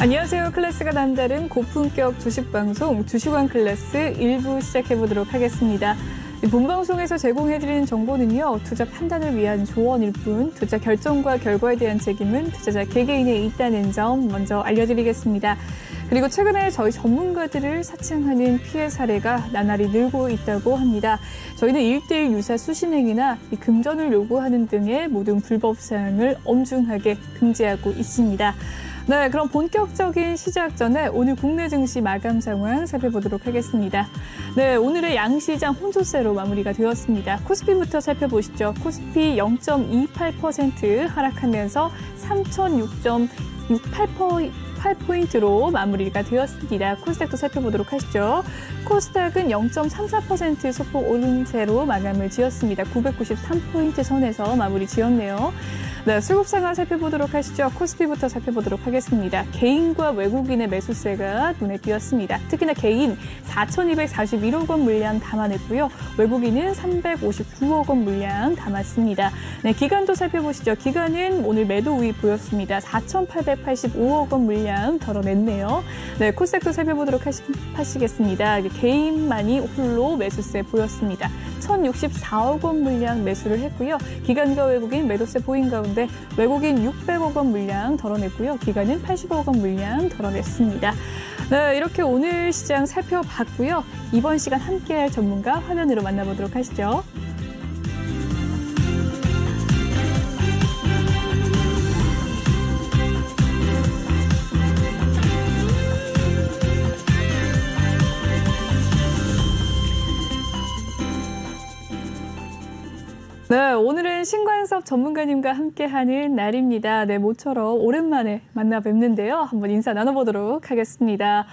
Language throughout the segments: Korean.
안녕하세요. 클래스가 남다른 고품격 주식방송 주식왕 클래스 1부 시작해보도록 하겠습니다. 본방송에서 제공해드리는 정보는요, 투자 판단을 위한 조언일 뿐 투자 결정과 결과에 대한 책임은 투자자 개개인에 있다는 점 먼저 알려드리겠습니다. 그리고 최근에 저희 전문가들을 사칭하는 피해 사례가 나날이 늘고 있다고 합니다. 저희는 1:1 유사 수신행위나 금전을 요구하는 등의 모든 불법 사항을 엄중하게 금지하고 있습니다. 네, 그럼 본격적인 시작 전에 오늘 국내 증시 마감 상황 살펴보도록 하겠습니다. 네, 오늘의 양시장 혼조세로 마무리가 되었습니다. 코스피부터 살펴보시죠. 코스피 0.28% 하락하면서 3,006.68포인트로 마무리가 되었습니다. 코스닥도 살펴보도록 하시죠. 코스닥은 0.34% 소폭 오른 채로 마감을 지었습니다. 993포인트 선에서 마무리 지었네요. 네, 수급 상황 살펴보도록 하시죠. 코스피부터 살펴보도록 하겠습니다. 개인과 외국인의 매수세가 눈에 띄었습니다. 특히나 개인 4,241억 원 물량 담아냈고요. 외국인은 359억 원 물량 담았습니다. 네, 기간도 살펴보시죠. 기간은 오늘 매도 우위 보였습니다. 4,885억 원 물량 덜어냈네요. 네, 코스닥도 살펴보도록 하시겠습니다. 개인만이 홀로 매수세 보였습니다. 1,064억 원 물량 매수를 했고요. 기관과 외국인 매도세 보인 가운데 외국인 600억 원 물량 덜어냈고요. 기관은 80억 원 물량 덜어냈습니다. 네, 이렇게 오늘 시장 살펴봤고요. 이번 시간 함께할 전문가 화면으로 만나보도록 하시죠. 네, 오늘은 신관섭 전문가님과 함께하는 날입니다. 네, 모처럼 오랜만에 만나 뵙는데요. 한번 인사 나눠보도록 하겠습니다.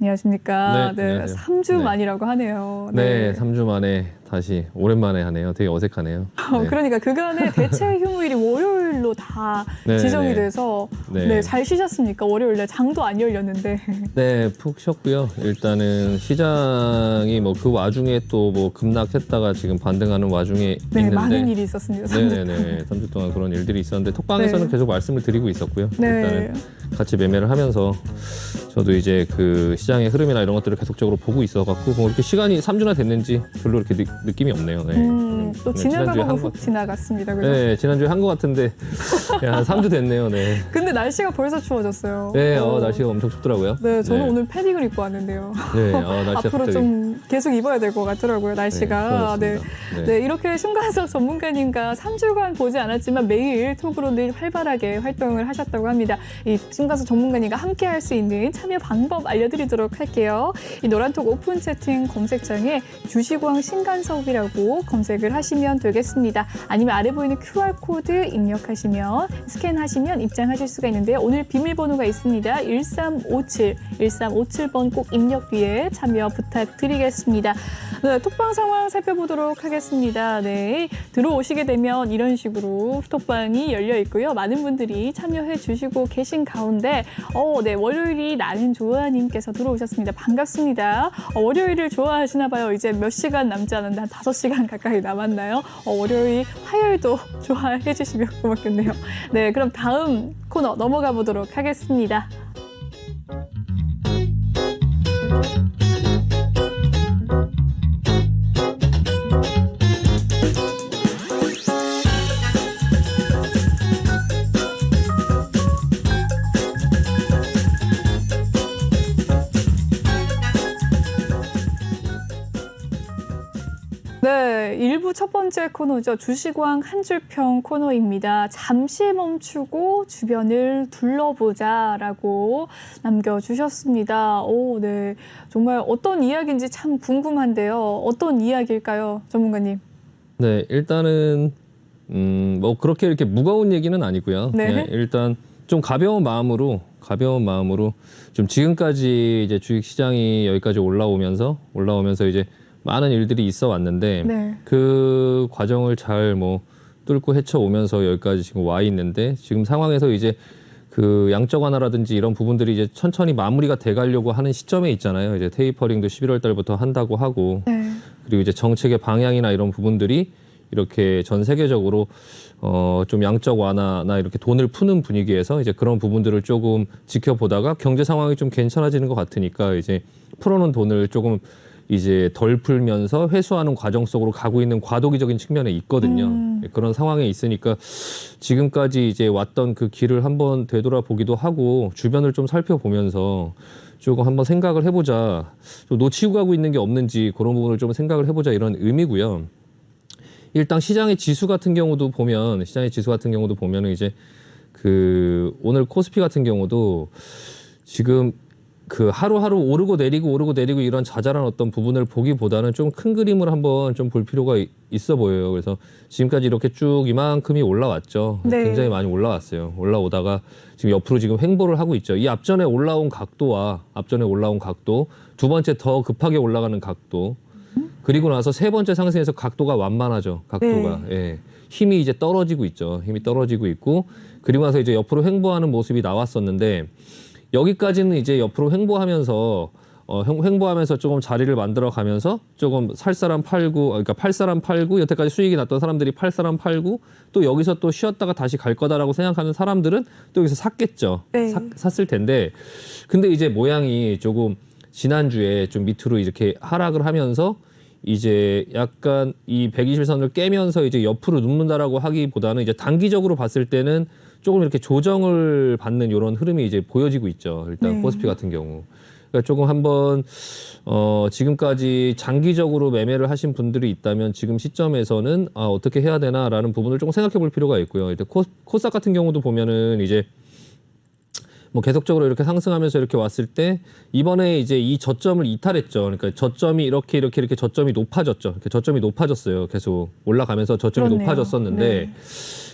안녕하십니까. 네, 안녕하세요. 3주 만이라고 하네요. 네, 3주 만에 다시 오랜만에 하네요. 되게 어색하네요. 네. 그러니까 그간에 대체 휴무일이 월요일로 다 네, 지정이 네. 돼서 네. 잘 쉬셨습니까? 월요일에 장도 안 열렸는데. 네, 푹 쉬었고요. 일단은 시장이 뭐 그 와중에 또 뭐 급락했다가 지금 반등하는 와중에 네, 있는데 많은 일이 있었습니다. 3주 동안. 네네네. 3주 동안 그런 일들이 있었는데 톡방에서는 네. 계속 말씀을 드리고 있었고요. 네. 일단은 같이 매매를 하면서 저도 이제 그 시장의 흐름이나 이런 것들을 계속적으로 보고 있어갖고 뭐 이렇게 시간이 3주나 됐는지 별로 이렇게 느낌이 없네요. 네. 또 그냥 지나가고 한 훅 것 지나갔습니다. 그죠? 네, 지난주에 한 것 같은데 한 3주 됐네요. 네. 근데 날씨가 벌써 추워졌어요. 네, 날씨가 엄청 춥더라고요. 네, 저는 네. 오늘 패딩을 입고 왔는데요. 네, 날씨가 앞으로 갑자기 좀 계속 입어야 될 것 같더라고요, 날씨가. 네, 추워졌습니다. 네, 이렇게 신관섭 전문가님과 3주간 보지 않았지만 매일 톡으로 늘 활발하게 활동을 하셨다고 합니다. 이 신관섭 전문가님과 함께 할 수 있는 참여 방법 알려드리도록 할게요. 이 노란톡 오픈 채팅 검색창에 주식왕 신관섭이라고 검색을 하시면 되겠습니다. 아니면 아래 보이는 QR코드 입력하시면 스캔하시면 입장하실 수가 있는데요. 오늘 비밀번호가 있습니다. 1357번 꼭 입력 뒤에 참여 부탁드리겠습니다. 네, 톡방 상황 살펴보도록 하겠습니다. 네, 들어오시게 되면 이런 식으로 톡방이 열려 있고요. 많은 분들이 참여해 주시고 계신 가운데 네, 월요일이 나는 좋아님께서 들어오셨습니다. 반갑습니다. 월요일을 좋아하시나 봐요. 이제 몇 시간 남지 않았는데 한 5시간 가까이 남았나요? 월요일, 화요일도 좋아해 주시면 고맙겠네요. 네, 그럼 다음 코너 넘어가 보도록 하겠습니다. 네, 1부 첫 번째 코너죠. 주식왕 한 줄평 코너입니다. 잠시 멈추고 주변을 둘러보자라고 남겨주셨습니다. 네, 정말 어떤 이야기인지 참 궁금한데요. 어떤 이야기일까요, 전문가님? 네, 일단은 뭐 그렇게 이렇게 무거운 얘기는 아니고요. 네. 그냥 일단 좀 가벼운 마음으로 좀 지금까지 이제 주식 시장이 여기까지 올라오면서 이제 많은 일들이 있어 왔는데 네. 그 과정을 잘 뭐 뚫고 헤쳐오면서 여기까지 지금 와 있는데 지금 상황에서 이제 그 양적 완화라든지 이런 부분들이 이제 천천히 마무리가 돼 가려고 하는 시점에 있잖아요. 이제 테이퍼링도 11월 달부터 한다고 하고 네. 그리고 이제 정책의 방향이나 이런 부분들이 이렇게 전 세계적으로 좀 양적 완화나 이렇게 돈을 푸는 분위기에서 이제 그런 부분들을 조금 지켜보다가 경제 상황이 좀 괜찮아지는 것 같으니까 이제 풀어놓은 돈을 조금 이제 덜 풀면서 회수하는 과정 속으로 가고 있는 과도기적인 측면에 있거든요. 그런 상황에 있으니까 지금까지 이제 왔던 그 길을 한번 되돌아보기도 하고 주변을 좀 살펴보면서 조금 한번 생각을 해보자. 좀 놓치고 가고 있는 게 없는지 그런 부분을 좀 생각을 해보자 이런 의미고요. 일단 시장의 지수 같은 경우도 보면은 이제 그 오늘 코스피 같은 경우도 지금 그 하루하루 오르고 내리고 이런 자잘한 어떤 부분을 보기보다는 좀 큰 그림을 한번 좀 볼 필요가 있어 보여요. 그래서 지금까지 이렇게 쭉 이만큼이 올라왔죠. 네. 굉장히 많이 올라왔어요. 올라오다가 지금 옆으로 지금 횡보를 하고 있죠. 이 앞전에 올라온 각도, 두 번째 더 급하게 올라가는 각도, 그리고 나서 세 번째 상승에서 각도가 완만하죠. 각도가. 예. 힘이 이제 떨어지고 있죠. 힘이 떨어지고 있고, 그리고 나서 이제 옆으로 횡보하는 모습이 나왔었는데, 여기까지는 이제 옆으로 횡보하면서 조금 자리를 만들어 가면서 조금 살 사람 팔고, 그러니까 팔 사람 팔고, 여태까지 수익이 났던 사람들이 팔 사람 팔고, 또 여기서 또 쉬었다가 다시 갈 거다라고 생각하는 사람들은 또 여기서 샀겠죠. 네. 샀을 텐데, 근데 이제 모양이 조금 지난주에 좀 밑으로 이렇게 하락을 하면서 이제 약간 이 120선을 깨면서 이제 옆으로 눕는다라고 하기보다는 이제 단기적으로 봤을 때는 조금 이렇게 조정을 받는 이런 흐름이 이제 보여지고 있죠. 일단 네. 코스피 같은 경우. 그러니까 조금 한번 지금까지 장기적으로 매매를 하신 분들이 있다면 지금 시점에서는 어떻게 해야 되나라는 부분을 조금 생각해 볼 필요가 있고요. 일단 코스닥 같은 경우도 보면은 이제 뭐 계속적으로 이렇게 상승하면서 이렇게 왔을 때 이번에 이제 이 저점을 이탈했죠. 그러니까 저점이 이렇게 저점이 높아졌죠. 이렇게 저점이 높아졌어요. 계속 올라가면서 저점이 그렇네요. 높아졌었는데 네.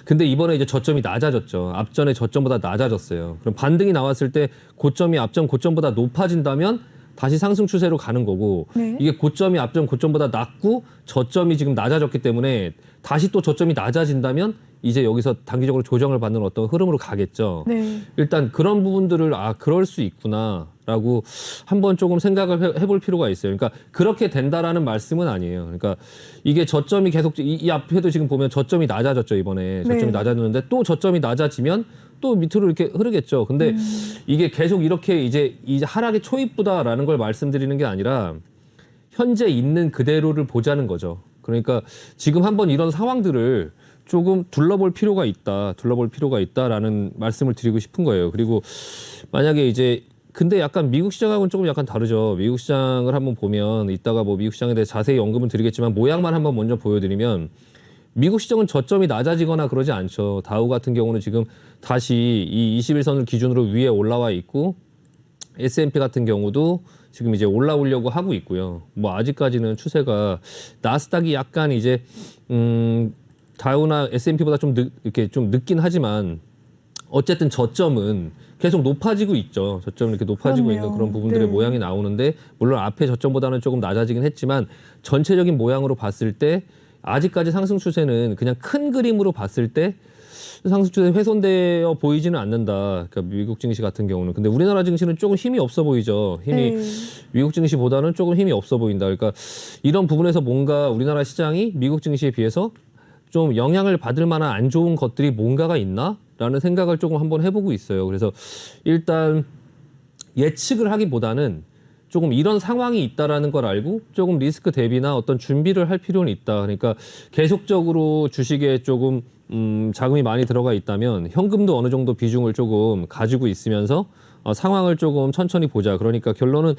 근데 이번에 이제 저점이 낮아졌죠. 앞전에 저점보다 낮아졌어요. 그럼 반등이 나왔을 때 고점이 앞전 고점보다 높아진다면 다시 상승 추세로 가는 거고 네. 이게 고점이 앞전 고점보다 낮고 저점이 지금 낮아졌기 때문에 다시 또 저점이 낮아진다면 이제 여기서 단기적으로 조정을 받는 어떤 흐름으로 가겠죠. 네. 일단 그런 부분들을 그럴 수 있구나라고 한번 조금 생각을 해볼 필요가 있어요. 그러니까 그렇게 된다라는 말씀은 아니에요. 그러니까 이게 저점이 계속 이 앞에도 지금 보면 저점이 낮아졌죠. 이번에 저점이 네. 낮아졌는데 또 저점이 낮아지면 또 밑으로 이렇게 흐르겠죠. 근데 이게 계속 이렇게 이제 하락의 초입부다라는 걸 말씀드리는 게 아니라 현재 있는 그대로를 보자는 거죠. 그러니까 지금 한번 이런 상황들을 조금 둘러볼 필요가 있다라는 말씀을 드리고 싶은 거예요. 그리고 만약에 이제 근데 약간 미국 시장하고는 조금 약간 다르죠. 미국 시장을 한번 보면 이따가 뭐 미국 시장에 대해 자세히 언급은 드리겠지만 모양만 한번 먼저 보여드리면 미국 시장은 저점이 낮아지거나 그러지 않죠. 다우 같은 경우는 지금 다시 이 21선을 기준으로 위에 올라와 있고 S&P 같은 경우도 지금 이제 올라오려고 하고 있고요. 뭐 아직까지는 추세가 나스닥이 약간 이제 다우나 S&P보다 좀 이렇게 좀 늦긴 하지만 어쨌든 저점은 계속 높아지고 있죠. 저점 이렇게 높아지고 그렇네요. 있는 그런 부분들의 네. 모양이 나오는데 물론 앞에 저점보다는 조금 낮아지긴 했지만 전체적인 모양으로 봤을 때 아직까지 상승 추세는 그냥 큰 그림으로 봤을 때 상승 추세 훼손되어 보이지는 않는다. 그러니까 미국 증시 같은 경우는. 근데 우리나라 증시는 조금 힘이 없어 보이죠. 네. 미국 증시보다는 조금 힘이 없어 보인다. 그러니까 이런 부분에서 뭔가 우리나라 시장이 미국 증시에 비해서 좀 영향을 받을 만한 안 좋은 것들이 뭔가가 있나라는 생각을 조금 한번 해보고 있어요. 그래서 일단 예측을 하기보다는 조금 이런 상황이 있다라는 걸 알고 조금 리스크 대비나 어떤 준비를 할 필요는 있다. 그러니까 계속적으로 주식에 조금 자금이 많이 들어가 있다면 현금도 어느 정도 비중을 조금 가지고 있으면서 상황을 조금 천천히 보자. 그러니까 결론은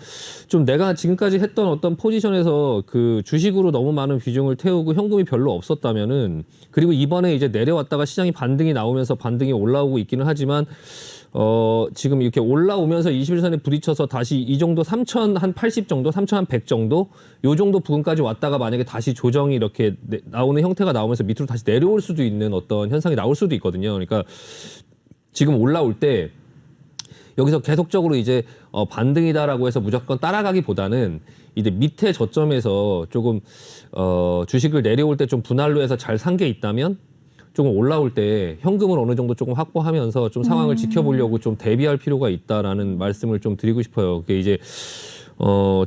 좀 내가 지금까지 했던 어떤 포지션에서 그 주식으로 너무 많은 비중을 태우고 현금이 별로 없었다면은 그리고 이번에 이제 내려왔다가 시장이 반등이 나오면서 반등이 올라오고 있기는 하지만 지금 이렇게 올라오면서 21선에 부딪혀서 다시 이 정도 3,080 정도, 3,100 정도 요 정도 부근까지 왔다가 만약에 다시 조정이 이렇게 나오는 형태가 나오면서 밑으로 다시 내려올 수도 있는 어떤 현상이 나올 수도 있거든요. 그러니까 지금 올라올 때 여기서 계속적으로 이제 반등이다라고 해서 무조건 따라가기보다는 이제 밑에 저점에서 조금 주식을 내려올 때 좀 분할로 해서 잘 산 게 있다면 조금 올라올 때 현금을 어느 정도 조금 확보하면서 좀 상황을 지켜보려고 좀 대비할 필요가 있다라는 말씀을 좀 드리고 싶어요. 그게 이제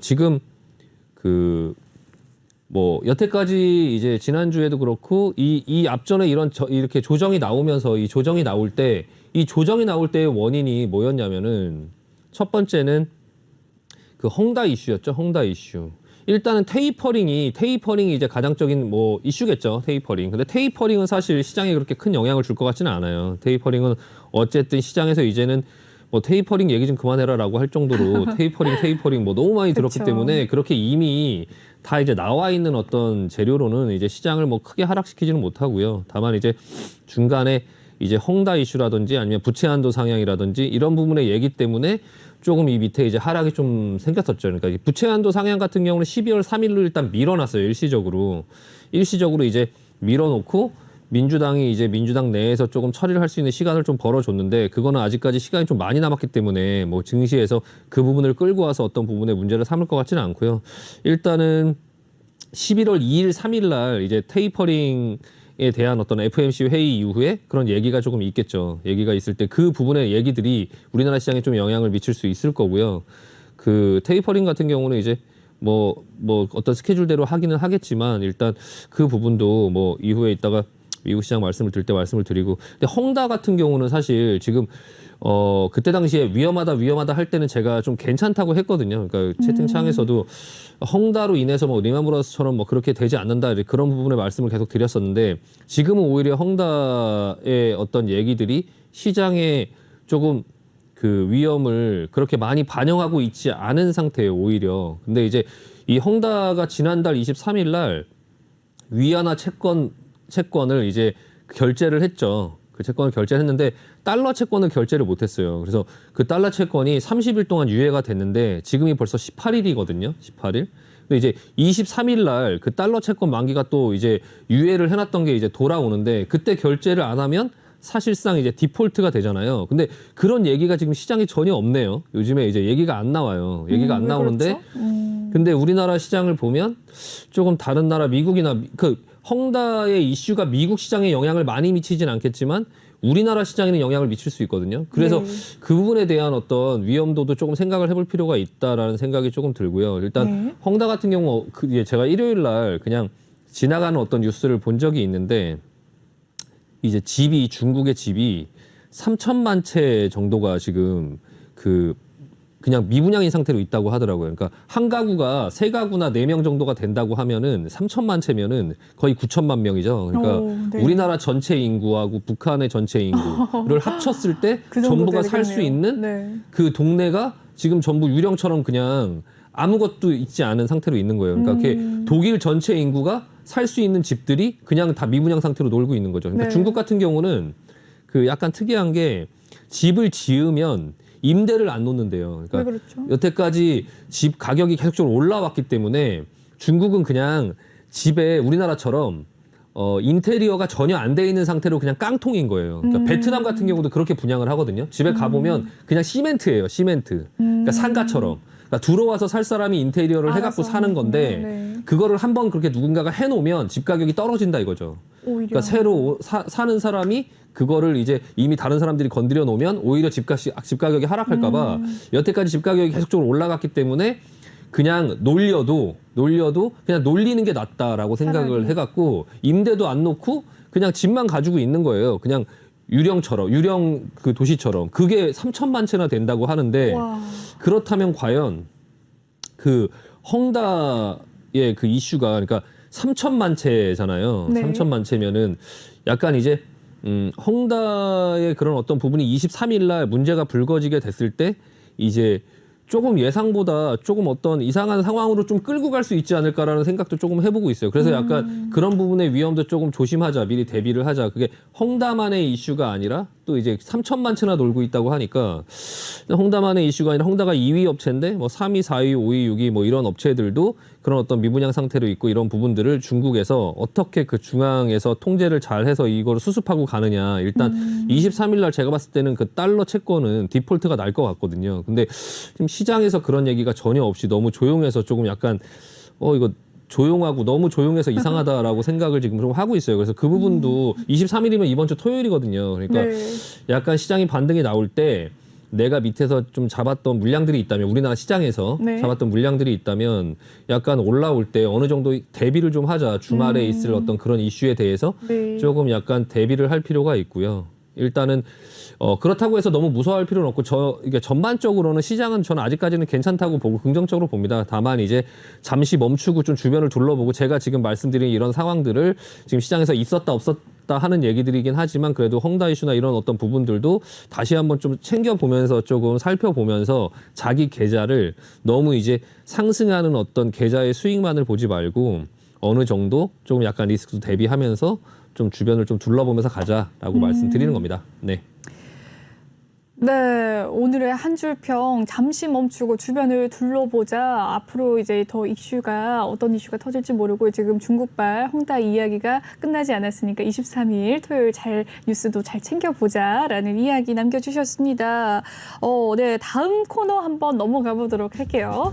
지금 그 뭐 여태까지 이제 지난주에도 그렇고 이 앞전에 이렇게 조정이 나오면서 이 조정이 나올 때의 원인이 뭐였냐면은 첫 번째는 그 헝다 이슈였죠. 헝다 이슈. 일단은 테이퍼링이 이제 가장적인 뭐 이슈겠죠. 테이퍼링. 근데 테이퍼링은 사실 시장에 그렇게 큰 영향을 줄 것 같지는 않아요. 테이퍼링은 어쨌든 시장에서 이제는 뭐 테이퍼링 얘기 좀 그만해라라고 할 정도로 테이퍼링 뭐 너무 많이 들었기 그쵸. 때문에 그렇게 이미 다 이제 나와 있는 어떤 재료로는 이제 시장을 뭐 크게 하락시키지는 못하고요. 다만 이제 중간에 이제 헝다 이슈라든지 아니면 부채 한도 상향이라든지 이런 부분의 얘기 때문에 조금 이 밑에 이제 하락이 좀 생겼었죠. 그러니까 이 부채 한도 상향 같은 경우는 12월 3일로 일단 밀어놨어요. 일시적으로 이제 밀어놓고 민주당이 이제 민주당 내에서 조금 처리를 할 수 있는 시간을 좀 벌어줬는데 그거는 아직까지 시간이 좀 많이 남았기 때문에 뭐 증시에서 그 부분을 끌고 와서 어떤 부분에 문제를 삼을 것 같지는 않고요. 일단은 11월 2일, 3일 날 이제 테이퍼링에 대한 어떤 FOMC 회의 이후에 그런 얘기가 조금 있겠죠. 얘기가 있을 때 그 부분의 얘기들이 우리나라 시장에 좀 영향을 미칠 수 있을 거고요. 그 테이퍼링 같은 경우는 이제 뭐 어떤 스케줄대로 하기는 하겠지만 일단 그 부분도 뭐 이후에 있다가 미국 시장 말씀을 드릴 때 말씀을 드리고 근데 헝다 같은 경우는 사실 지금 그때 당시에 위험하다 할 때는 제가 좀 괜찮다고 했거든요. 그러니까 채팅창에서도 헝다로 인해서 뭐 리만브라더스처럼 뭐 그렇게 되지 않는다 그런 부분의 말씀을 계속 드렸었는데 지금은 오히려 헝다의 어떤 얘기들이 시장에 조금 그 위험을 그렇게 많이 반영하고 있지 않은 상태예요. 오히려. 근데 이제 이 헝다가 지난달 23일 날 위안화 채권을 이제 결제를 했죠. 그 채권을 결제를 했는데 달러 채권을 결제를 못했어요. 그래서 그 달러 채권이 30일 동안 유예가 됐는데 지금이 벌써 18일이거든요. 18일. 근데 이제 23일 날 그 달러 채권 만기가 또 이제 유예를 해놨던 게 이제 돌아오는데 그때 결제를 안 하면 사실상 이제 디폴트가 되잖아요. 근데 그런 얘기가 지금 시장에 전혀 없네요. 요즘에 이제 얘기가 안 나와요. 얘기가 안 나오는데 근데 우리나라 시장을 보면 조금 다른 나라 미국이나 그 헝다의 이슈가 미국 시장에 영향을 많이 미치진 않겠지만 우리나라 시장에는 영향을 미칠 수 있거든요. 그래서 그 부분에 대한 어떤 위험도도 조금 생각을 해볼 필요가 있다라는 생각이 조금 들고요. 일단 헝다 같은 경우 제가 일요일 날 그냥 지나가는 어떤 뉴스를 본 적이 있는데 이제 중국의 집이 3천만 채 정도가 지금 그냥 미분양인 상태로 있다고 하더라고요. 그러니까 한 가구가 세 가구나 4명 정도가 된다고 하면은 3천만 채면은 거의 9천만 명이죠. 그러니까 네. 우리나라 전체 인구하고 북한의 전체 인구를 합쳤을 때 그 정도 전부가 살 수 되겠네요. 있는 네. 그 동네가 지금 전부 유령처럼 그냥 아무것도 있지 않은 상태로 있는 거예요. 그러니까 이렇게 독일 전체 인구가 살 수 있는 집들이 그냥 다 미분양 상태로 놀고 있는 거죠. 그러니까 네. 중국 같은 경우는 그 약간 특이한 게 집을 지으면 임대를 안 놓는데요. 그러니까 왜 그렇죠? 여태까지 집 가격이 계속적으로 올라왔기 때문에 중국은 그냥 집에 우리나라처럼 인테리어가 전혀 안 돼 있는 상태로 그냥 깡통인 거예요. 그러니까 베트남 같은 경우도 그렇게 분양을 하거든요. 집에 가보면 그냥 시멘트예요. 시멘트. 그러니까 상가처럼. 그러니까 들어와서 살 사람이 인테리어를 해갖고 사는 건데 네. 그거를 한번 그렇게 누군가가 해놓으면 집 가격이 떨어진다 이거죠. 오히려. 그러니까 새로 사는 사람이 그거를 이제 이미 다른 사람들이 건드려 놓으면 오히려 집 가격이 하락할까봐 여태까지 집 가격이 계속적으로 올라갔기 때문에 그냥 놀려도 그냥 놀리는 게 낫다라고 생각을 차라리. 해갖고 임대도 안 놓고 그냥 집만 가지고 있는 거예요. 그냥 유령 그 도시처럼 그게 3천만 채나 된다고 하는데 와. 그렇다면 과연 그 헝다의 그 이슈가 그러니까 3천만 채잖아요. 네. 3천만 채면은 약간 이제 헝다의 그런 어떤 부분이 23일 날 문제가 불거지게 됐을 때 이제 조금 예상보다 조금 어떤 이상한 상황으로 좀 끌고 갈 수 있지 않을까라는 생각도 조금 해보고 있어요. 그래서 약간 그런 부분의 위험도 조금 조심하자, 미리 대비를 하자. 그게 헝다만의 이슈가 아니라 또 이제 3천만 채나 놀고 있다고 하니까 헝다만의 이슈가 아니라 헝다가 2위 업체인데 뭐 3위, 4위, 5위, 6위 뭐 이런 업체들도 그런 어떤 미분양 상태로 있고 이런 부분들을 중국에서 어떻게 그 중앙에서 통제를 잘 해서 이걸 수습하고 가느냐. 일단 23일 날 제가 봤을 때는 그 달러 채권은 디폴트가 날 것 같거든요. 근데 지금 시장에서 그런 얘기가 전혀 없이 너무 조용해서 조금 약간 이거 조용하고 너무 조용해서 이상하다라고 생각을 지금 좀 하고 있어요. 그래서 그 부분도 23일이면 이번 주 토요일이거든요. 그러니까 네. 약간 시장이 반등이 나올 때 내가 밑에서 좀 잡았던 물량들이 있다면 우리나라 시장에서 네. 잡았던 물량들이 있다면 약간 올라올 때 어느 정도 대비를 좀 하자. 주말에 있을 어떤 그런 이슈에 대해서 네. 조금 약간 대비를 할 필요가 있고요. 일단은 그렇다고 해서 너무 무서워할 필요는 없고 이게 전반적으로는 시장은 저는 아직까지는 괜찮다고 보고 긍정적으로 봅니다. 다만 이제 잠시 멈추고 좀 주변을 둘러보고 제가 지금 말씀드린 이런 상황들을 지금 시장에서 있었다 없었다 하는 얘기들이긴 하지만 그래도 헝다 이슈나 이런 어떤 부분들도 다시 한번 좀 챙겨보면서 조금 살펴보면서 자기 계좌를 너무 이제 상승하는 어떤 계좌의 수익만을 보지 말고 어느 정도 조금 약간 리스크도 대비하면서 좀 주변을 좀 둘러보면서 가자라고 말씀드리는 겁니다. 네. 네, 오늘의 한 줄 평 잠시 멈추고 주변을 둘러보자. 앞으로 이제 더 어떤 이슈가 터질지 모르고 지금 중국발 헝다 이야기가 끝나지 않았으니까 23일 토요일 뉴스도 잘 챙겨보자라는 이야기 남겨주셨습니다. 네, 다음 코너 한번 넘어가 보도록 할게요.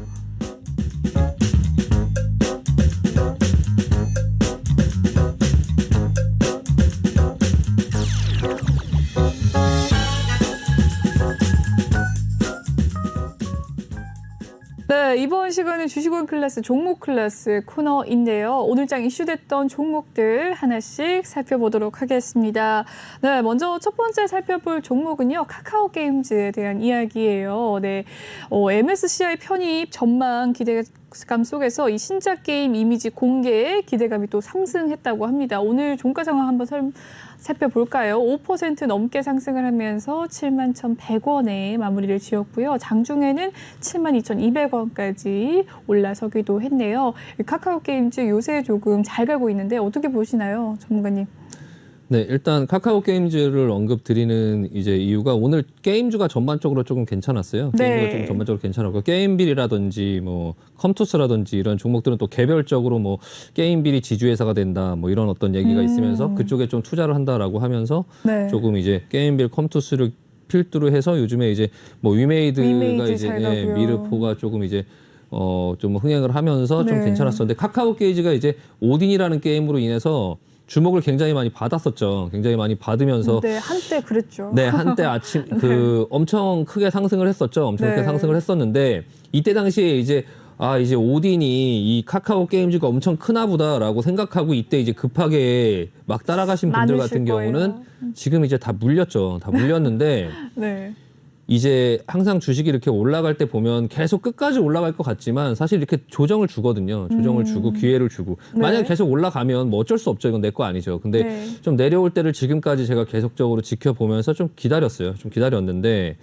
네, 이번 시간은 주식원 클래스, 종목 클래스 코너인데요. 오늘장 이슈됐던 종목들 하나씩 살펴보도록 하겠습니다. 네, 먼저 첫 번째 살펴볼 종목은요. 카카오게임즈에 대한 이야기예요. 네, MSCI 편입 전망 기대감 속에서 이 신작 게임 이미지 공개에 기대감이 또 상승했다고 합니다. 오늘 종가 상황 한번 살펴볼까요? 5% 넘게 상승을 하면서 71,100원에 마무리를 지었고요. 장중에는 72,200원까지 올라서기도 했네요. 카카오게임즈 요새 조금 잘 가고 있는데 어떻게 보시나요, 전문가님? 네, 일단 카카오 게임즈를 언급드리는 이제 이유가 오늘 게임주가 전반적으로 조금 괜찮았어요. 네. 게임주가 조금 전반적으로 괜찮았고 게임빌이라든지 뭐 컴투스라든지 이런 종목들은 또 개별적으로 뭐 게임빌이 지주회사가 된다 뭐 이런 어떤 얘기가 있으면서 그쪽에 좀 투자를 한다라고 하면서 네. 조금 이제 게임빌 컴투스를 필두로 해서 요즘에 이제 뭐 위메이드가 이제 잘 가고요. 미르포가 조금 이제 좀 흥행을 하면서 좀 네. 괜찮았었는데 카카오 게임즈가 이제 오딘이라는 게임으로 인해서 주목을 굉장히 많이 받았었죠. 굉장히 많이 받으면서 네, 한때 그랬죠. 네, 한때 아침 엄청 크게 상승을 했었죠. 엄청 크게 네. 상승을 했었는데 이때 당시에 이제 이제 오딘이 이 카카오 게임즈가 엄청 크나 보다라고 생각하고 이때 이제 급하게 막 따라가신 분들 많으실 같은 경우는 거예요. 지금 이제 다 물렸죠. 다 물렸는데 네. 이제 항상 주식이 이렇게 올라갈 때 보면 계속 끝까지 올라갈 것 같지만 사실 이렇게 조정을 주거든요. 조정을 주고 기회를 주고. 네. 만약에 계속 올라가면 뭐 어쩔 수 없죠. 이건 내 거 아니죠. 근데 네. 좀 내려올 때를 지금까지 제가 계속적으로 지켜보면서 좀 기다렸어요. 좀 기다렸는데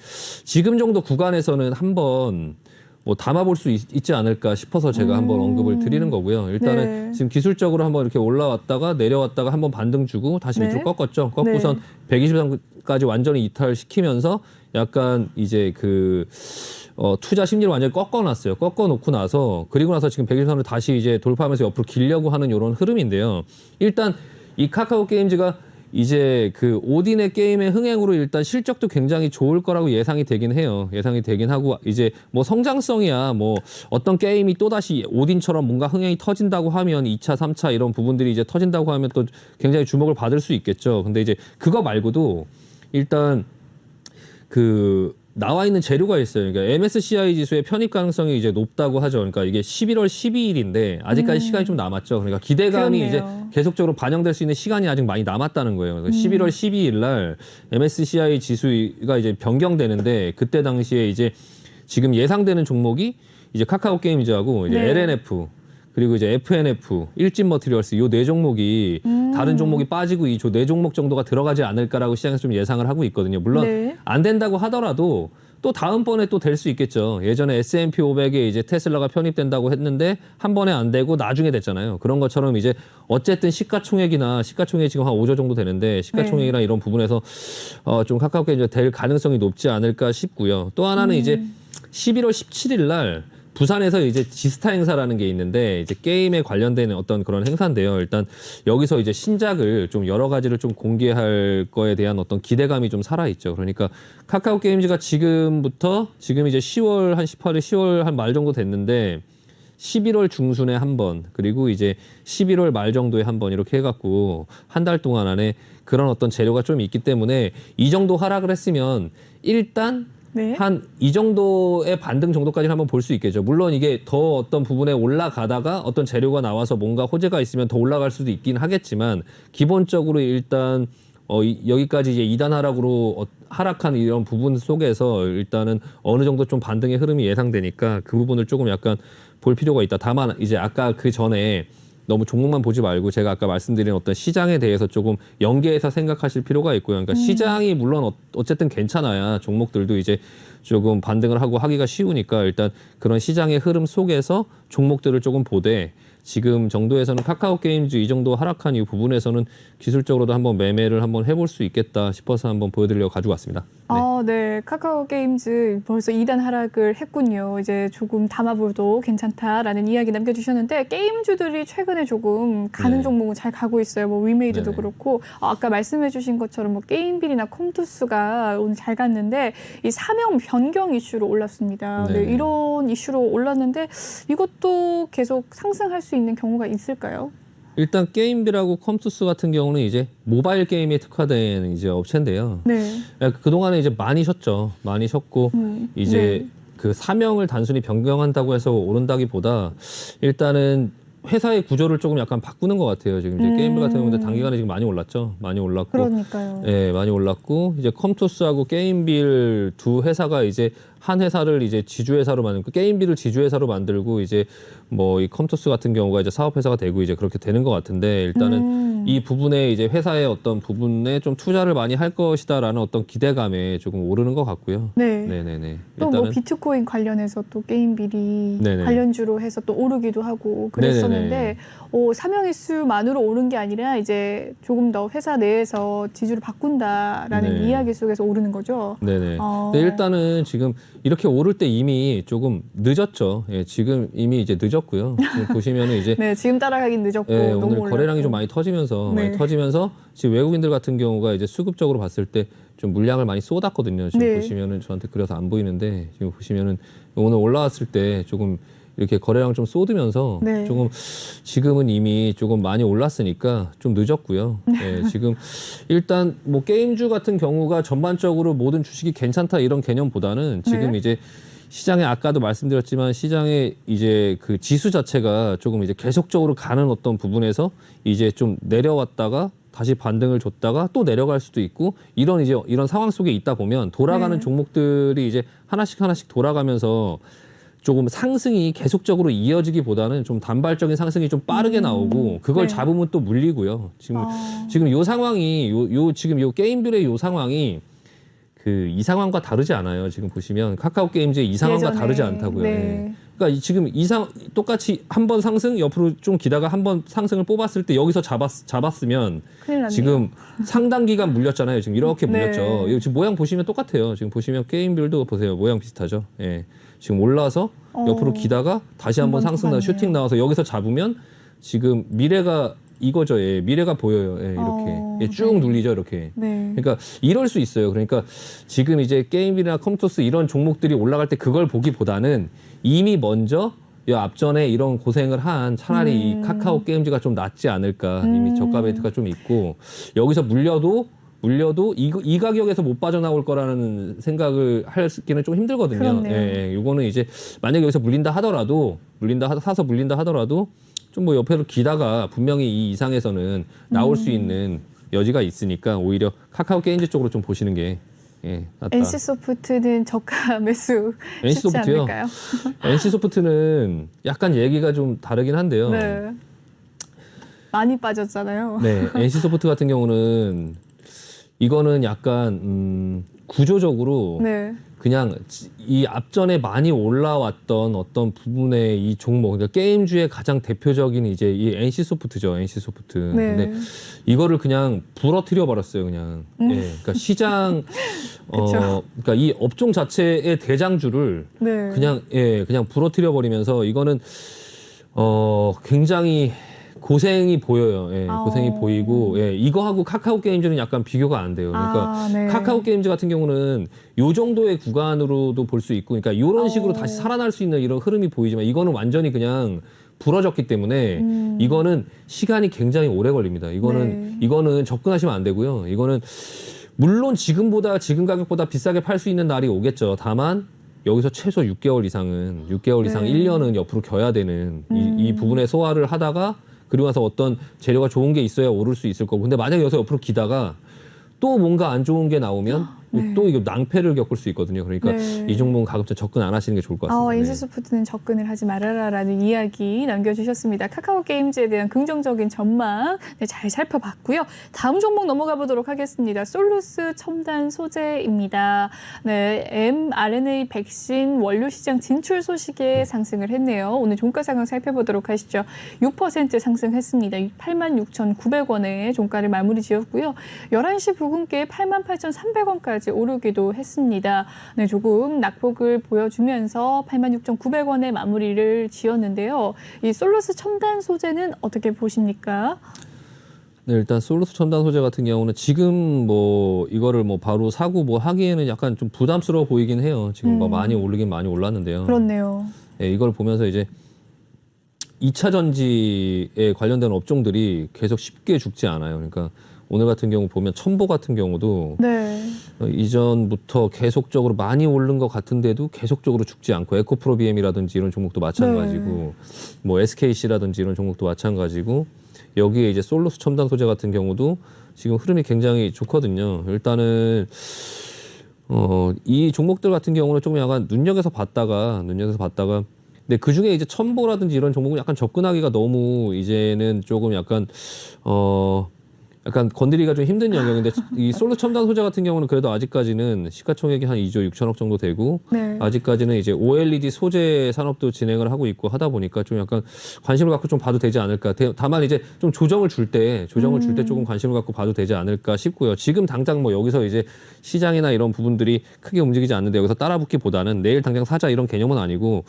지금 정도 구간에서는 한번 뭐 담아볼 수 있지 않을까 싶어서 제가 한번 언급을 드리는 거고요. 일단은 네. 지금 기술적으로 한번 이렇게 올라왔다가 내려왔다가 한번 반등 주고 다시 네. 밑으로 꺾었죠. 꺾고선 123까지 완전히 이탈시키면서 약간 이제 투자 심리를 완전히 꺾어놨어요. 꺾어놓고 나서 그리고 나서 지금 123을 다시 이제 돌파하면서 옆으로 기려고 하는 이런 흐름인데요. 일단 이 카카오 게임즈가 이제 오딘의 게임의 흥행으로 일단 실적도 굉장히 좋을 거라고 예상이 되긴 해요. 예상이 되긴 하고 이제 뭐 성장성이야 뭐 어떤 게임이 또다시 오딘처럼 뭔가 흥행이 터진다고 하면 2차, 3차 이런 부분들이 이제 터진다고 하면 또 굉장히 주목을 받을 수 있겠죠. 근데 이제 그거 말고도 일단 나와 있는 재료가 있어요. 그러니까 MSCI 지수의 편입 가능성이 이제 높다고 하죠. 그러니까 이게 11월 12일인데 아직까지 시간이 좀 남았죠. 그러니까 기대감이 그렇네요. 이제 계속적으로 반영될 수 있는 시간이 아직 많이 남았다는 거예요. 그러니까 11월 12일 날 MSCI 지수가 이제 변경되는데 그때 당시에 이제 지금 예상되는 종목이 이제 카카오 게임즈하고 이제 네. LNF 그리고 이제 FNF, 일진 머티리얼스 요 네 종목이 다른 종목이 빠지고 이 네 종목 정도가 들어가지 않을까라고 시장에서 좀 예상을 하고 있거든요. 물론 네. 안 된다고 하더라도 또 다음번에 또 될 수 있겠죠. 예전에 S&P 500에 이제 테슬라가 편입된다고 했는데 한 번에 안 되고 나중에 됐잖아요. 그런 것처럼 이제 어쨌든 시가총액이 지금 한 5조 정도 되는데 시가총액이나 이런 부분에서 좀 가깝게 이제 될 가능성이 높지 않을까 싶고요. 또 하나는 이제 11월 17일 날 부산에서 이제 지스타 행사라는 게 있는데 이제 게임에 관련된 어떤 그런 행사인데요. 일단 여기서 이제 신작을 좀 여러 가지를 좀 공개할 거에 대한 어떤 기대감이 좀 살아 있죠. 그러니까 카카오 게임즈가 지금 이제 10월 한 18일 10월 한 말 정도 됐는데 11월 중순에 한 번, 그리고 이제 11월 말 정도에 한 번 이렇게 해갖고 한 달 동안 안에 그런 어떤 재료가 좀 있기 때문에 이 정도 하락을 했으면 일단 네. 한 이 정도의 반등 정도까지는 한번 볼 수 있겠죠. 물론 이게 더 어떤 부분에 올라가다가 어떤 재료가 나와서 뭔가 호재가 있으면 더 올라갈 수도 있긴 하겠지만 기본적으로 일단 여기까지 이제 2단 하락으로 하락한 이런 부분 속에서 일단은 어느 정도 좀 반등의 흐름이 예상되니까 그 부분을 조금 약간 볼 필요가 있다. 다만 이제 아까 그 전에 너무 종목만 보지 말고 제가 아까 말씀드린 어떤 시장에 대해서 조금 연계해서 생각하실 필요가 있고요. 그러니까 시장이 물론 어쨌든 괜찮아야 종목들도 이제 조금 반등을 하고 하기가 쉬우니까 일단 그런 시장의 흐름 속에서 종목들을 조금 보되 지금 정도에서는 카카오 게임즈 이 정도 하락한 이 부분에서는 기술적으로도 한번 매매를 한번 해볼 수 있겠다 싶어서 한번 보여드리려고 가지고 왔습니다. 네. 카카오 게임즈 벌써 2단 하락을 했군요. 이제 조금 담아볼도 괜찮다라는 이야기 남겨주셨는데 게임주들이 최근에 조금 가는 네. 종목은 잘 가고 있어요. 뭐 위메이드도 네네. 그렇고 아까 말씀해주신 것처럼 뭐 게임빌이나 컴투스가 오늘 잘 갔는데 이 사명 변경 이슈로 올랐습니다. 네, 네네. 이런 이슈로 올랐는데 이것도 계속 상승할 수 있는 경우가 있을까요? 일단 게임비라고 컴투스 같은 경우는 이제 모바일 게임에 특화된 이제 업체인데요. 네. 그동안에 이제 많이 쉬었죠. 많이 쉬었고 이제 네. 그 사명을 단순히 변경한다고 해서 오른다기보다 일단은 회사의 구조를 조금 약간 바꾸는 것 같아요. 지금 이제 게임빌 같은 경우는 단기간에 지금 많이 올랐죠. 많이 올랐고, 그러니까요. 예, 많이 올랐고 이제 컴투스하고 게임빌 두 회사가 이제 한 회사를 이제 지주회사로 만들고 게임빌을 지주회사로 만들고 이제 뭐 이 컴투스 같은 경우가 이제 사업회사가 되고 이제 그렇게 되는 것 같은데 일단은 이 부분에 이제 회사의 어떤 부분에 좀 투자를 많이 할 것이다라는 어떤 기대감에 조금 오르는 것 같고요. 네. 네네네. 또 뭐 비트코인 관련해서 또 게임빌이 네네. 관련주로 해서 또 오르기도 하고 그랬었는데 사명의 수만으로 오른 게 아니라 이제 조금 더 회사 내에서 지주를 바꾼다라는 네. 이야기 속에서 오르는 거죠. 네네. 근데 일단은 지금 이렇게 오를 때 이미 조금 늦었죠. 예, 지금 이미 이제 늦었고요. 지금 보시면은 이제 네, 지금 따라가긴 늦었고 예, 너무 오늘 올랐고. 거래량이 좀 많이 터지면서 네. 지금 외국인들 같은 경우가 이제 수급적으로 봤을 때 좀 물량을 많이 쏟았거든요. 지금 네. 보시면은 저한테 그려서 안 보이는데 지금 보시면은 오늘 올라왔을 때 조금 이렇게 거래량 좀 쏟으면서 네. 조금 지금은 이미 조금 많이 올랐으니까 좀 늦었고요. 네. 예, 지금 일단 뭐 게임주 같은 경우가 전반적으로 모든 주식이 괜찮다 이런 개념보다는 지금 네. 이제 시장에 아까도 말씀드렸지만 시장의 이제 그 지수 자체가 조금 이제 계속적으로 가는 어떤 부분에서 이제 좀 내려왔다가 다시 반등을 줬다가 또 내려갈 수도 있고 이런 상황 속에 있다 보면 돌아가는 네. 종목들이 이제 하나씩 돌아가면서 조금 상승이 계속적으로 이어지기보다는 좀 단발적인 상승이 좀 빠르게 나오고 그걸 네. 잡으면 또 물리고요. 지금 요 상황이 지금 요 게임빌의 요 상황이 그 이 상황과 다르지 않아요. 지금 보시면 카카오 게임즈의 이 상황과 예전에. 다르지 않다고요. 네. 예. 그러니까 지금 똑같이 한 번 상승 옆으로 좀 기다가 한 번 상승을 뽑았을 때 여기서 잡았으면 큰일 났네요. 지금 상당 기간 물렸잖아요. 지금 이렇게 네. 물렸죠. 이거 지금 모양 보시면 똑같아요. 지금 보시면 게임빌도 보세요. 모양 비슷하죠. 예. 지금 올라서 옆으로 기다가 다시 한번 한번 상승 나 맞네요. 슈팅 나와서 여기서 잡으면 지금 미래가 이거죠. 예. 미래가 보여요. 예. 이렇게 예, 쭉 네. 눌리죠. 이렇게. 네. 그러니까 이럴 수 있어요. 그러니까 지금 이제 게임이나 컴투스 이런 종목들이 올라갈 때 그걸 보기보다는 이미 먼저 이 앞전에 이런 고생을 한 차라리 이 카카오 게임즈가 좀 낫지 않을까. 이미 저가 베이트가 좀 있고 여기서 물려도 이 가격에서 못 빠져나올 거라는 생각을 하기는 좀 힘들거든요. 그렇네요. 예, 이거는 이제 만약에 여기서 사서 물린다 하더라도 좀 뭐 옆에로 기다가 분명히 이 이상에서는 나올 수 있는 여지가 있으니까 오히려 카카오 게임즈 쪽으로 좀 보시는 게 낫다. NC소프트는 저가 매수 쉽지 NC소프트요? 않을까요? NC소프트는 약간 얘기가 좀 다르긴 한데요. 네. 많이 빠졌잖아요. 네, NC소프트 같은 경우는 이거는 약간 구조적으로 네. 그냥 이 앞전에 많이 올라왔던 어떤 부분의 이 종목, 그러니까 게임주의 가장 대표적인 이제 이 NC소프트죠, NC소프트. 네. 근데 이거를 그냥 부러뜨려 버렸어요, 그냥. 예, 그러니까 시장, 그러니까 이 업종 자체의 대장주를 네. 그냥 부러뜨려 버리면서 이거는 굉장히 고생이 보여요. 예, 고생이 보이고, 예, 이거하고 카카오 게임즈는 약간 비교가 안 돼요. 그러니까 네. 카카오 게임즈 같은 경우는 요 정도의 구간으로도 볼 수 있고, 그러니까 이런 식으로 다시 살아날 수 있는 이런 흐름이 보이지만 이거는 완전히 그냥 부러졌기 때문에 이거는 시간이 굉장히 오래 걸립니다. 이거는 접근하시면 안 되고요. 이거는 물론 지금 가격보다 비싸게 팔 수 있는 날이 오겠죠. 다만 여기서 최소 6개월 이상 1년은 옆으로 겨야 되는 이 부분에 소화를 하다가 그리고 나서 어떤 재료가 좋은 게 있어야 오를 수 있을 거고. 근데 만약에 여기서 옆으로 기다가 또 뭔가 안 좋은 게 나오면 또 이거 낭패를 겪을 수 있거든요. 그러니까 이 종목은 가급적 접근 안 하시는 게 좋을 것 같습니다. 인시소프트는 접근을 하지 말아라라는 이야기 남겨주셨습니다. 카카오 게임즈에 대한 긍정적인 전망 잘 살펴봤고요. 다음 종목 넘어가 보도록 하겠습니다. 솔루스 첨단 소재입니다. mRNA 백신 원료 시장 진출 소식에 상승을 했네요. 오늘 종가 상황 살펴보도록 하시죠. 6% 상승했습니다. 86,900원에 종가를 마무리 지었고요. 11시 부근께 88,300원까지 오르기도 했습니다. 조금 낙폭을 보여주면서 86,900원에 마무리를 지었는데요. 이 솔루스 첨단 소재는 어떻게 보십니까? 네, 일단 솔루스 첨단 소재 같은 경우는 지금 이거를 바로 사고 하기에는 약간 좀 부담스러워 보이긴 해요. 지금 많이 오르긴 많이 올랐는데요. 그렇네요. 네, 이걸 보면서 이제 2차 전지에 관련된 업종들이 계속 쉽게 죽지 않아요. 그러니까 오늘 같은 경우 보면 첨보 같은 경우도 이전부터 계속적으로 많이 오른 것 같은데도 계속적으로 죽지 않고 에코프로비엠이라든지 이런 종목도 마찬가지고 SKC라든지 이런 종목도 마찬가지고 여기에 이제 솔루스 첨단 소재 같은 경우도 지금 흐름이 굉장히 좋거든요. 일단은 이 종목들 같은 경우는 조금 약간 눈여겨서 봤다가 근데 그 중에 이제 첨보라든지 이런 종목은 약간 접근하기가 너무 이제는 조금 약간 건드리기가 좀 힘든 영역인데 이 솔루스 첨단 소재 같은 경우는 그래도 아직까지는 시가총액이 한 2조 6천억 정도 되고 아직까지는 이제 OLED 소재 산업도 진행을 하고 있고 하다 보니까 좀 약간 관심을 갖고 좀 봐도 되지 않을까. 다만 이제 좀 조정을 줄 때 조금 관심을 갖고 봐도 되지 않을까 싶고요. 지금 당장 여기서 이제 시장이나 이런 부분들이 크게 움직이지 않는데 여기서 따라붙기보다는 내일 당장 사자 이런 개념은 아니고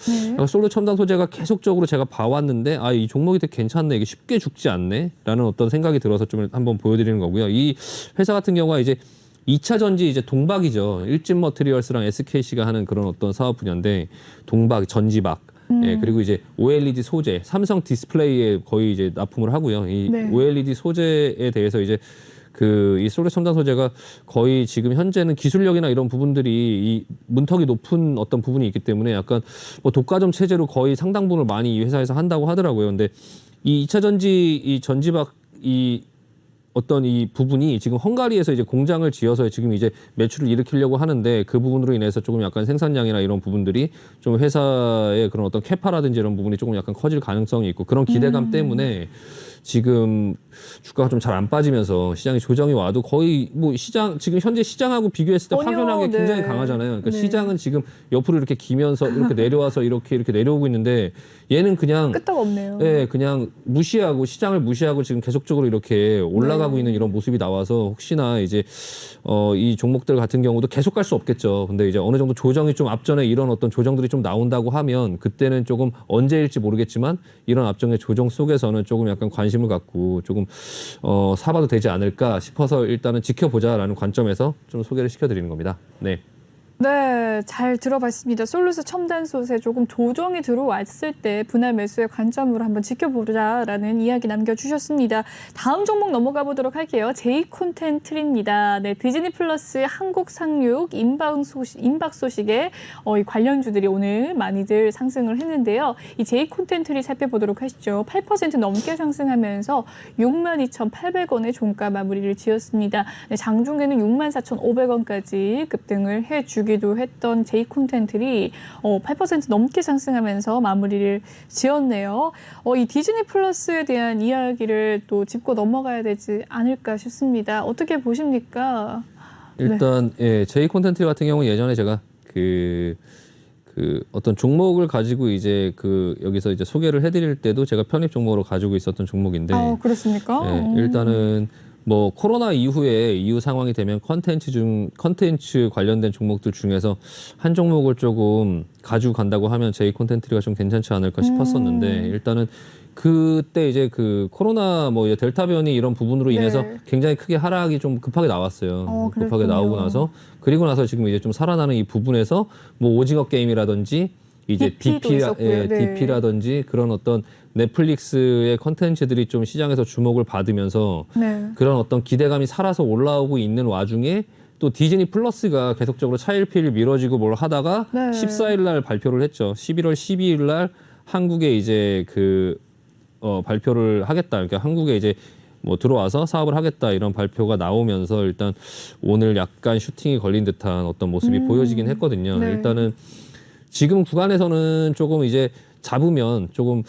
솔루스 첨단 소재가 계속적으로 제가 봐왔는데 이 종목이 되게 괜찮네. 이게 쉽게 죽지 않네. 라는 어떤 생각이 들어서 좀 한번 보여드리는 거고요. 이 회사 같은 경우가 이제 2차 전지 이제 동박이죠. 일진 머티리얼스랑 SKC가 하는 그런 어떤 사업 분야인데 전지박. 그리고 이제 OLED 소재, 삼성 디스플레이에 거의 이제 납품을 하고요. 이 OLED 소재에 대해서 이제 이 솔루스 첨단 소재가 거의 지금 현재는 기술력이나 이런 부분들이 이 문턱이 높은 어떤 부분이 있기 때문에 약간 독과점 체제로 거의 상당 부분을 많이 이 회사에서 한다고 하더라고요. 근데 이 2차 전지 이 전지박 어떤 이 부분이 지금 헝가리에서 이제 공장을 지어서 지금 이제 매출을 일으키려고 하는데 그 부분으로 인해서 조금 약간 생산량이나 이런 부분들이 좀 회사의 그런 어떤 캐파라든지 이런 부분이 조금 약간 커질 가능성이 있고 그런 기대감 때문에 지금 주가가 좀 잘 안 빠지면서 시장이 조정이 와도 거의 지금 현재 시장하고 비교했을 때 확연하게 굉장히 강하잖아요. 그러니까 시장은 지금 옆으로 이렇게 기면서 이렇게 내려와서 이렇게 내려오고 있는데 얘는 그냥 끄떡 없네요. 그냥 시장을 무시하고 지금 계속적으로 이렇게 올라가고 있는 이런 모습이 나와서 혹시나 이제 이 종목들 같은 경우도 계속 갈 수 없겠죠. 근데 이제 어느 정도 조정이 좀 앞전에 이런 어떤 조정들이 좀 나온다고 하면 그때는 조금 언제일지 모르겠지만 이런 앞전의 조정 속에서는 조금 약간 관심을 갖고 조금 사봐도 되지 않을까 싶어서 일단은 지켜보자라는 관점에서 좀 소개를 시켜드리는 겁니다. 네. 네, 잘 들어봤습니다. 솔루스 첨단 소재 조금 조정이 들어왔을 때 분할 매수의 관점으로 한번 지켜보자라는 이야기 남겨주셨습니다. 다음 종목 넘어가 보도록 할게요. 제이콘텐트리입니다. 디즈니 플러스 한국 상륙 임박 소식에 이 관련주들이 오늘 많이들 상승을 했는데요. 이 제이콘텐트리 살펴보도록 하시죠. 8% 넘게 상승하면서 62,800원의 종가 마무리를 지었습니다. 장중에는 64,500원까지 급등을 해주기도 했던 제이콘텐트리 8% 넘게 상승하면서 마무리를 지었네요. 이 디즈니 플러스에 대한 이야기를 또 짚고 넘어가야 되지 않을까 싶습니다. 어떻게 보십니까? 일단 제이콘텐트리 같은 경우 예전에 제가 그 어떤 종목을 가지고 이제 여기서 이제 소개를 해드릴 때도 제가 편입 종목으로 가지고 있었던 종목인데. 그렇습니까? 일단은 코로나 이후 상황이 되면 컨텐츠 관련된 종목들 중에서 한 종목을 조금 가지고 간다고 하면 제이콘텐트리가 좀 괜찮지 않을까 싶었었는데 일단은 그때 이제 코로나 델타 변이 이런 부분으로 인해서 굉장히 크게 하락이 좀 급하게 나왔어요. 급하게 나오고 나서 그리고 나서 지금 이제 좀 살아나는 이 부분에서 오징어 게임이라든지 이제 DP 도 있었고요. 네. DP라든지 그런 어떤 넷플릭스의 컨텐츠들이 좀 시장에서 주목을 받으면서 네. 그런 어떤 기대감이 살아서 올라오고 있는 와중에 또 디즈니 플러스가 계속적으로 차일피일 미뤄지고 뭘 하다가 네. 14일 날 발표를 했죠. 11월 12일 날 한국에 이제 발표를 하겠다. 그러니까 한국에 이제 뭐 들어와서 사업을 하겠다 이런 발표가 나오면서 일단 오늘 약간 슈팅이 걸린 듯한 어떤 모습이 보여지긴 했거든요. 네. 일단은 지금 구간에서는 조금 이제 잡으면 조금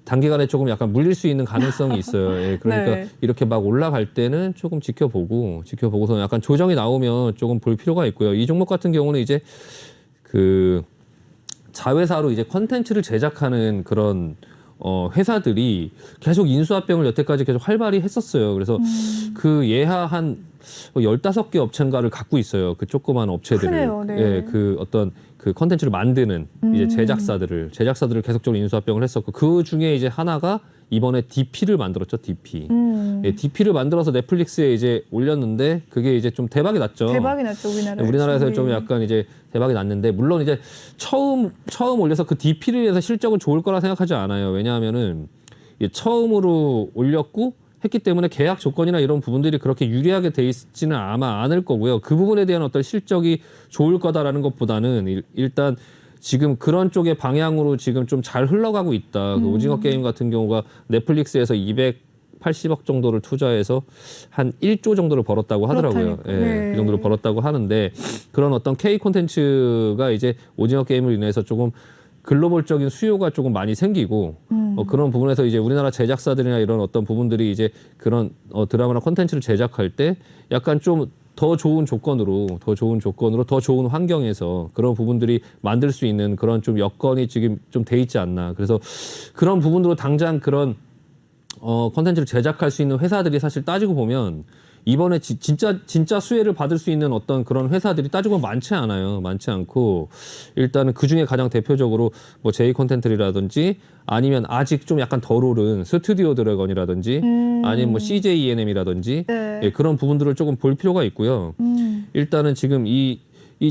단기간에 조금 약간 물릴 수 있는 가능성이 있어요. 예, 그러니까 네. 이렇게 막 올라갈 때는 조금 지켜보고서 약간 조정이 나오면 조금 볼 필요가 있고요. 이 종목 같은 경우는 이제 그 자회사로 이제 컨텐츠를 제작하는 그런 회사들이 계속 인수합병을 여태까지 계속 활발히 했었어요. 그래서 그 예하 한 15개 업체인가를 갖고 있어요. 그 조그만 업체들을. 크네요, 네. 예, 그 어떤 그 컨텐츠를 만드는 이제 제작사들을 계속적으로 인수합병을 했었고 그 중에 이제 하나가 이번에 DP를 만들었죠. DP. 예, DP를 만들어서 넷플릭스에 이제 올렸는데 그게 이제 좀 대박이 났죠. 대박이 났죠, 우리나라에서 좀 약간 이제 대박이 났는데 물론 이제 처음 올려서 그 DP를 위해서 실적은 좋을 거라 생각하지 않아요. 왜냐하면은 이게 처음으로 올렸고 했기 때문에 계약 조건이나 이런 부분들이 그렇게 유리하게 돼 있지는 아마 않을 거고요. 그 부분에 대한 어떤 실적이 좋을 거다라는 것보다는 일단 지금 그런 쪽의 방향으로 지금 좀 잘 흘러가고 있다. 그 오징어 게임 같은 경우가 넷플릭스에서 280억 정도를 투자해서 한 1조 정도를 벌었다고 하더라고요. 그렇다니까. 예, 네. 그 정도를 벌었다고 하는데 그런 어떤 K 콘텐츠가 이제 오징어 게임을 인해서 조금 글로벌적인 수요가 조금 많이 생기고 그런 부분에서 이제 우리나라 제작사들이나 이런 어떤 부분들이 이제 그런 드라마나 콘텐츠를 제작할 때 약간 좀 더 좋은 조건으로 더 좋은 환경에서 그런 부분들이 만들 수 있는 그런 좀 여건이 지금 좀 돼 있지 않나. 그래서 그런 부분으로 당장 그런 콘텐츠를 제작할 수 있는 회사들이 사실 따지고 보면 이번에 진짜 수혜를 받을 수 있는 어떤 그런 회사들이 따지고 보면 많지 않아요. 많지 않고 일단은 그 중에 가장 대표적으로 뭐 제이 콘텐츠라든지 아니면 아직 좀 약간 덜 오른 스튜디오 드래곤이라든지 아니면 뭐 CJ E&M이라든지 네. 예, 그런 부분들을 조금 볼 필요가 있고요. 일단은 지금 이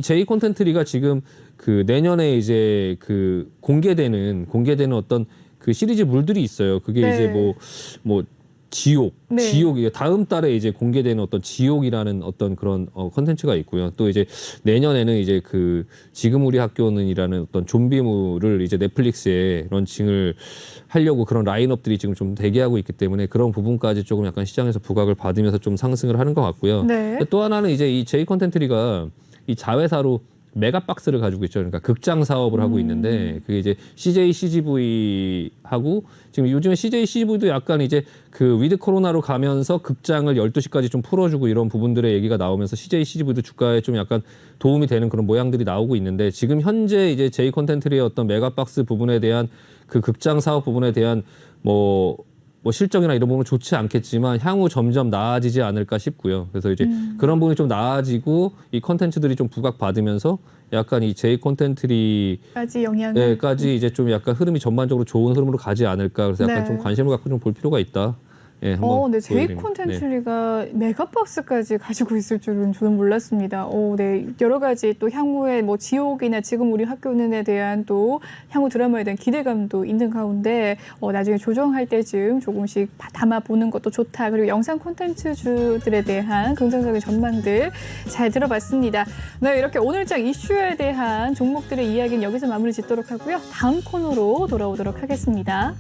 제이 콘텐츠가 지금 그 내년에 이제 그 공개되는 어떤 그 시리즈 물들이 있어요. 그게 네. 이제 뭐 지옥, 네. 지옥이 다음 달에 이제 공개되는 어떤 지옥이라는 어떤 그런 컨텐츠가 있고요. 또 이제 내년에는 이제 그 지금 우리 학교는이라는 어떤 좀비물을 이제 넷플릭스에 런칭을 하려고 그런 라인업들이 지금 좀 대기하고 있기 때문에 그런 부분까지 조금 약간 시장에서 부각을 받으면서 좀 상승을 하는 것 같고요. 네. 또 하나는 이제 이 제이 컨텐츠리가 이 자회사로 메가박스를 가지고 있죠. 그러니까 극장 사업을 하고 있는데 그게 이제 CJ CGV하고 지금 요즘에 CJ CGV도 약간 이제 그 위드 코로나로 가면서 극장을 12시까지 좀 풀어주고 이런 부분들의 얘기가 나오면서 CJ CGV도 주가에 좀 약간 도움이 되는 그런 모양들이 나오고 있는데 지금 현재 이제 제이 콘텐츠의 어떤 메가박스 부분에 대한 그 극장 사업 부분에 대한 뭐 실적이나 이런 부분은 좋지 않겠지만 향후 점점 나아지지 않을까 싶고요. 그래서 이제 그런 부분이 좀 나아지고 이 컨텐츠들이 좀 부각받으면서 약간 이 제이 콘텐츠리까지 영향을 이제 좀 약간 흐름이 전반적으로 좋은 흐름으로 가지 않을까. 그래서 약간 네. 좀 관심을 갖고 좀 볼 필요가 있다. 예, 한번 네, 제이 보여드립니다. 콘텐츠리가 메가박스까지 가지고 있을 줄은 저는 몰랐습니다. 네, 여러 가지 또 향후에 뭐 지옥이나 지금 우리 학교는에 대한 또 향후 드라마에 대한 기대감도 있는 가운데 나중에 조정할 때쯤 조금씩 담아보는 것도 좋다. 그리고 영상 콘텐츠주들에 대한 긍정적인 전망들 잘 들어봤습니다. 네, 이렇게 오늘장 이슈에 대한 종목들의 이야기는 여기서 마무리 짓도록 하고요. 다음 코너로 돌아오도록 하겠습니다.